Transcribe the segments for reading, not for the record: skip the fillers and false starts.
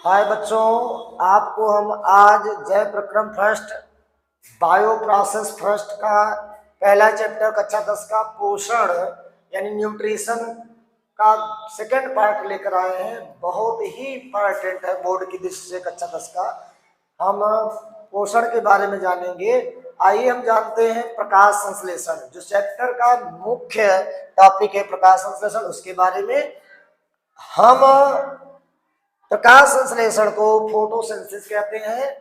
हाय बच्चों, आपको हम आज जय प्रक्रम फर्स्ट बायो प्रोसेस फर्स्ट का पहला चैप्टर कक्षा 10 का पोषण यानी न्यूट्रिशन का सेकंड पार्ट लेकर आए हैं। बहुत ही इंपॉर्टेंट है बोर्ड की दृष्टि से कक्षा 10 का। हम पोषण के बारे में जानेंगे। आइए हम जानते हैं प्रकाश संश्लेषण, जो चैप्टर का मुख्य टॉपिक है प्रकाश संश्लेषण, उसके बारे में। हम प्रकाश संश्लेषण को फोटोसिंथेसिस कहते हैं।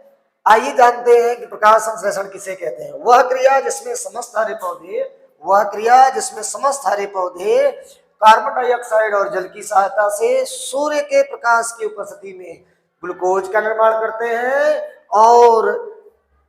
आइए जानते हैं कि प्रकाश संश्लेषण किसे कहते हैं। वह क्रिया जिसमें समस्त हरे पौधे कार्बन डाइऑक्साइड और जल की सहायता से सूर्य के प्रकाश की उपस्थिति में ग्लूकोज का निर्माण करते हैं और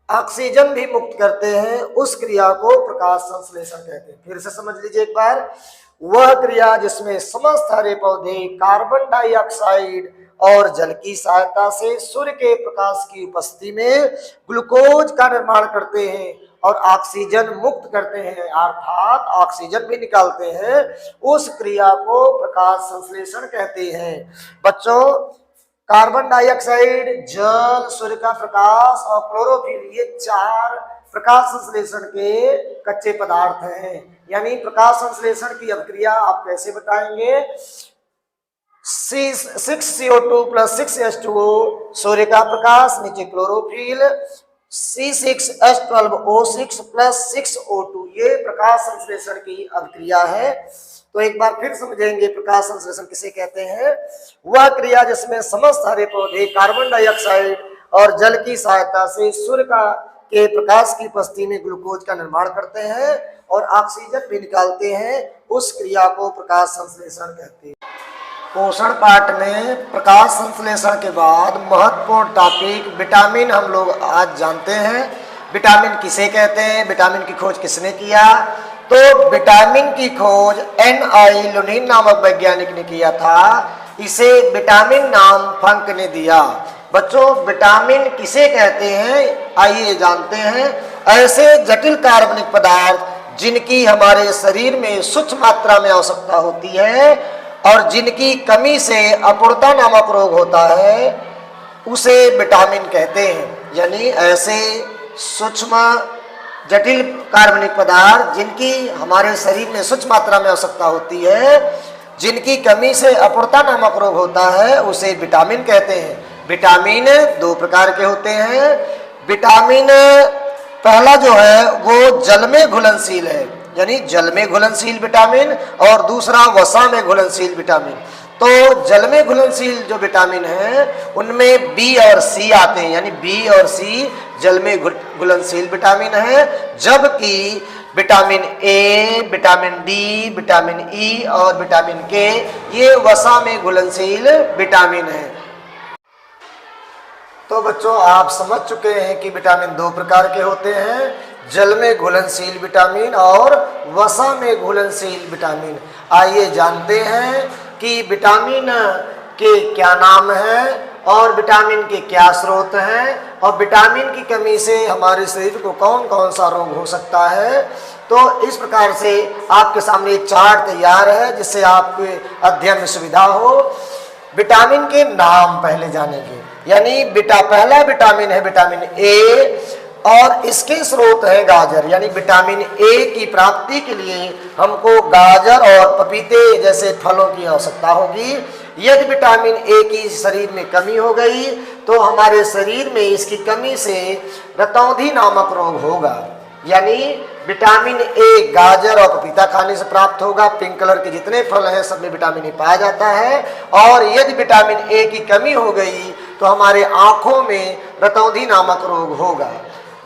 ऑक्सीजन भी मुक्त करते हैं, उस क्रिया को प्रकाश संश्लेषण कहते हैं। फिर से समझ लीजिए एक बार। वह क्रिया जिसमें समस्त हरे पौधे कार्बन डाइऑक्साइड और जल की सहायता से सूर्य के प्रकाश की उपस्थिति में ग्लूकोज का निर्माण करते हैं और ऑक्सीजन मुक्त करते हैं, अर्थात ऑक्सीजन भी निकालते हैं, उस क्रिया को प्रकाश संश्लेषण कहते हैं। बच्चों, कार्बन डाइऑक्साइड, जल, सूर्य का प्रकाश और क्लोरोफिल, ये चार प्रकाश संश्लेषण के कच्चे पदार्थ हैं। यानी प्रकाश संश्लेषण की अभिक्रिया आप कैसे बताएंगे? 6CO2 + 6H2O सूर्य का प्रकाश, नीचे क्लोरोफिल, C6H12O6 + 6O2, ये प्रकाश संश्लेषण की अभिक्रिया है। तो एक बार फिर समझेंगे प्रकाश संश्लेषण किसे कहते हैं। वह क्रिया जिसमें समस्त हरे पौधे कार्बन डाइऑक्साइड और जल की सहायता से सूर्य के प्रकाश की उपस्थिति में ग्लूकोज का निर्माण करते हैं और ऑक्सीजन भी निकालते हैं, उस क्रिया को प्रकाश संश्लेषण कहते हैं। पोषण पाठ में प्रकाश संश्लेषण के बाद महत्वपूर्ण टॉपिक विटामिन हम लोग आज जानते हैं। विटामिन किसे कहते हैं, विटामिन की खोज किसने किया? तो विटामिन की खोज N.I. लुनीन नामक वैज्ञानिक ने किया था। इसे विटामिन नाम फंक ने दिया। बच्चों, विटामिन किसे कहते हैं आइए जानते हैं। ऐसे जटिल कार्बनिक पदार्थ जिनकी हमारे शरीर में सूक्ष्म मात्रा में आवश्यकता होती है और जिनकी कमी से अपूर्णता नामक रोग होता है, उसे विटामिन कहते हैं। यानी ऐसे सूक्ष्म जटिल कार्बनिक पदार्थ जिनकी हमारे शरीर में सूक्ष्म मात्रा में आवश्यकता होती है, जिनकी कमी से अपूर्णता नामक रोग होता है, उसे विटामिन कहते हैं। विटामिन दो प्रकार के होते हैं। विटामिन पहला जो है वो जल में घुलनशील है, यानी जल में घुलनशील विटामिन, और दूसरा वसा में घुलनशील विटामिन। तो जल में घुलनशील जो विटामिन है उनमें बी और सी आते हैं, यानी बी और सी जल में घुलनशील विटामिन है, जबकि vitamin A, vitamin D, vitamin E और विटामिन के ये वसा में घुलनशील विटामिन है। तो बच्चों, आप समझ चुके हैं कि विटामिन दो प्रकार के होते हैं, जल में घुलनशील विटामिन और वसा में घुलनशील विटामिन। आइए जानते हैं कि विटामिन के क्या नाम हैं और विटामिन के क्या स्रोत हैं और विटामिन की कमी से हमारे शरीर को कौन कौन सा रोग हो सकता है। तो इस प्रकार से आपके सामने एक चार्ट तैयार है जिससे आपके अध्ययन में सुविधा हो। विटामिन के नाम पहले जानेंगे। यानी पहला विटामिन है विटामिन ए और इसके स्रोत है गाजर। यानी विटामिन ए की प्राप्ति के लिए हमको गाजर और पपीते जैसे फलों की आवश्यकता होगी। यदि विटामिन ए की शरीर में कमी हो गई तो हमारे शरीर में इसकी कमी से रतौंधी नामक रोग होगा। यानी विटामिन ए गाजर और पपीता खाने से प्राप्त होगा। पिंक कलर के जितने फल हैं सब में विटामिन ए पाया जाता है। और यदि विटामिन ए की कमी हो गई तो हमारे आंखों में रतौंधी नामक रोग होगा।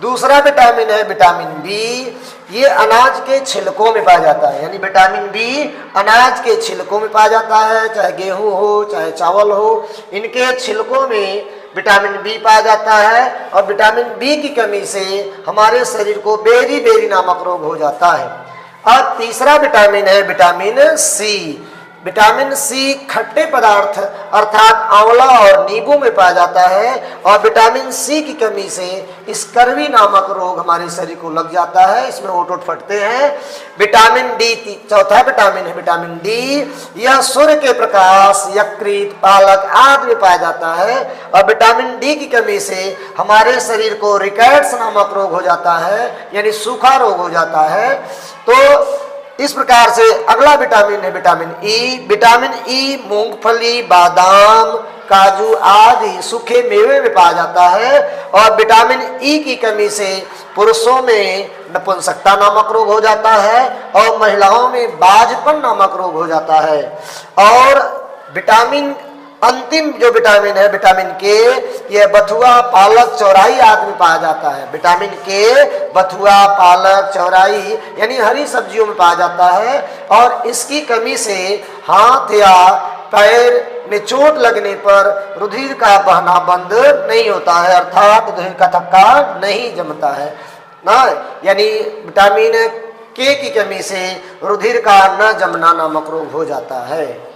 दूसरा विटामिन है विटामिन बी। ये अनाज के छिलकों में पाया जाता है। यानी विटामिन बी अनाज के छिलकों में पाया जाता है, चाहे गेहूं हो चाहे चावल हो, इनके छिलकों में विटामिन बी पाया जाता है। और विटामिन बी की कमी से हमारे शरीर को बेरी नामक रोग हो जाता है। अब तीसरा विटामिन है विटामिन सी। विटामिन सी खट्टे पदार्थ अर्थात आंवला और नींबू में पाया जाता है और विटामिन सी की कमी से स्कर्वी नामक रोग हमारे शरीर को लग जाता है, इसमें ओंठ फटते हैं। विटामिन डी चौथा विटामिन है विटामिन डी, यह सूर्य के प्रकाश, यकृत, पालक आदि में पाया जाता है और विटामिन डी की कमी से हमारे शरीर को रिकेट्स नामक रोग हो जाता है, यानी सूखा रोग हो जाता है। तो इस प्रकार से अगला विटामिन है विटामिन ई। विटामिन ई मूंगफली, बादाम, काजू आदि सूखे मेवे में पाया जाता है और विटामिन ई की कमी से पुरुषों में नपुंसकता नामक रोग हो जाता है और महिलाओं में बाजपन नामक रोग हो जाता है। और विटामिन अंतिम जो विटामिन है विटामिन के, यह बथुआ, पालक, चौराई आदि में पाया जाता है। विटामिन के बथुआ, पालक, चौराई यानी हरी सब्जियों में पाया जाता है और इसकी कमी से हाथ या पैर में चोट लगने पर रुधिर का बहना बंद नहीं होता है, अर्थात रुधिर का थक्का नहीं जमता है ना, यानी विटामिन के की कमी से रुधिर का न जमना नामक रोग हो जाता है।